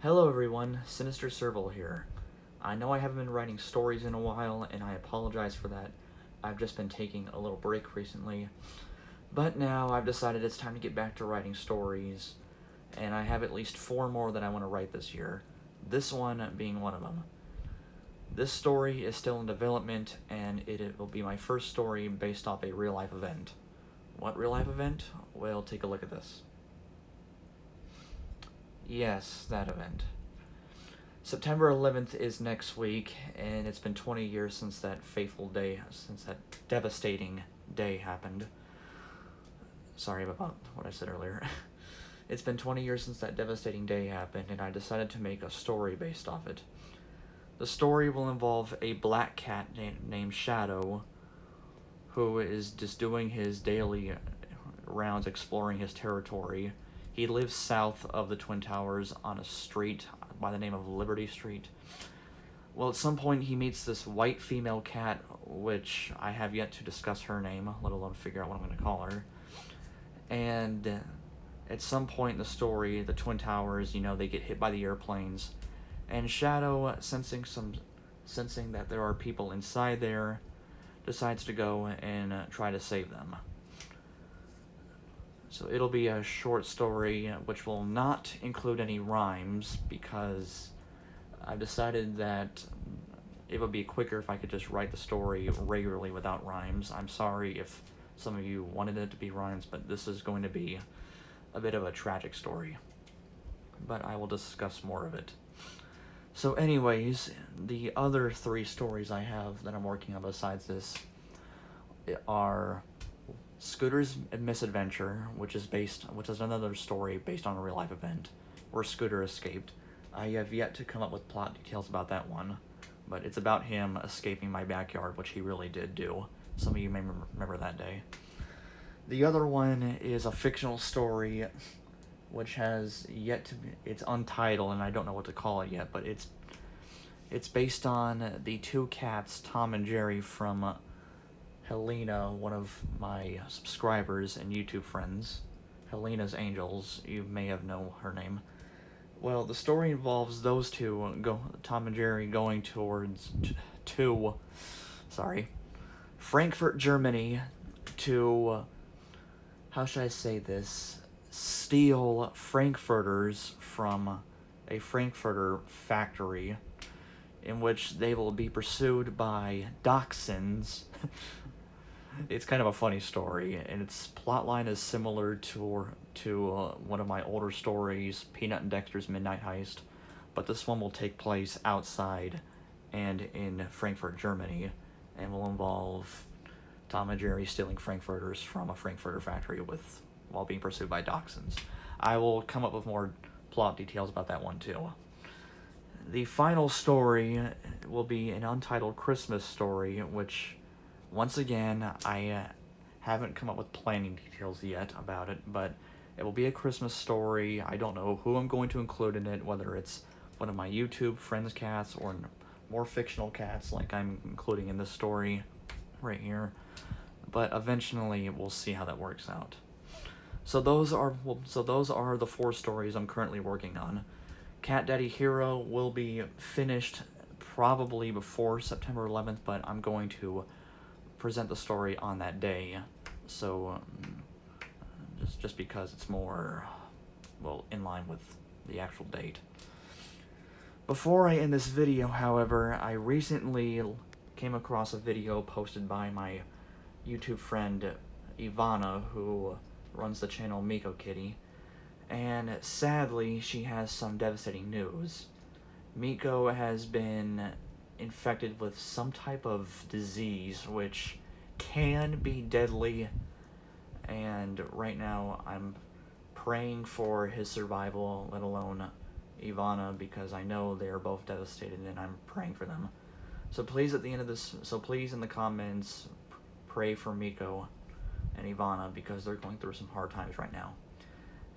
Hello everyone, Sinister Serval here. I know I haven't been writing stories in a while, and I apologize for that. I've just been taking a little break recently. But now I've decided it's time to get back to writing stories, and I have at least 4 more that I want to write this year. This one being one of them. This story is still in development, and it will be my first story based off a real-life event. What real-life event? Well, take a look at this. Yes, that event. September 11th is next week, and it's been 20 years since that fateful day, since that devastating day happened. Sorry about what I said earlier. It's been 20 years since that devastating day happened, and I decided to make a story based off it. The story will involve a black cat named Shadow, who is just doing his daily rounds exploring his territory. He lives south of the Twin Towers on a street by the name of Liberty Street. Well, at some point he meets this white female cat, which I have yet to discuss her name, let alone figure out what I'm going to call her. And at some point in the story, the Twin Towers, they get hit by the airplanes. And Shadow, sensing that there are people inside there, decides to go and try to save them. So it'll be a short story which will not include any rhymes, because I've decided that it would be quicker if I could just write the story regularly without rhymes. I'm sorry if some of you wanted it to be rhymes, but this is going to be a bit of a tragic story. But I will discuss more of it. So anyways, the other 3 stories I have that I'm working on besides this are Scooter's Misadventure, which is another story based on a real-life event where Scooter escaped. I have yet to come up with plot details about that one, but it's about him escaping my backyard, which he really did do. Some of you may remember that day. The other one is a fictional story which has yet to be, it's untitled, and I don't know what to call it yet, but it's based on the 2 cats, Tom and Jerry, from Helena, one of my subscribers and YouTube friends. Helena's Angels, you may have known her name. Well, the story involves those two, Tom and Jerry, going to Frankfurt, Germany, to, how should I say this, steal frankfurters from a frankfurter factory, in which they will be pursued by dachshunds. It's kind of a funny story, and its plotline is similar to one of my older stories, Peanut and Dexter's Midnight Heist, but this one will take place outside and in Frankfurt, Germany, and will involve Tom and Jerry stealing frankfurters from a frankfurter factory while being pursued by dachshunds. I will come up with more plot details about that one too. The final story will be an Untitled Christmas story, which, once again, I haven't come up with planning details yet about it, but it will be a Christmas story. I don't know who I'm going to include in it, whether it's one of my YouTube friends' cats or more fictional cats like I'm including in this story right here. But eventually we'll see how that works out. So those are the 4 stories I'm currently working on. Cat Daddy Hero will be finished probably before September 11th, but I'm going to present the story on that day, so just because it's more, in line with the actual date. Before I end this video, however, I recently came across a video posted by my YouTube friend Ivana, who runs the channel Mico Kitty, and sadly she has some devastating news. Mico has been infected with some type of disease which can be deadly, and right now I'm praying for his survival, let alone Ivana, because I know they are both devastated and I'm praying for them. So please in the comments pray for Mico and Ivana, because they're going through some hard times right now.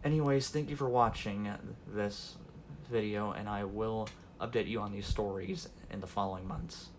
Anyways, thank you for watching this video, and I will update you on these stories in the following months.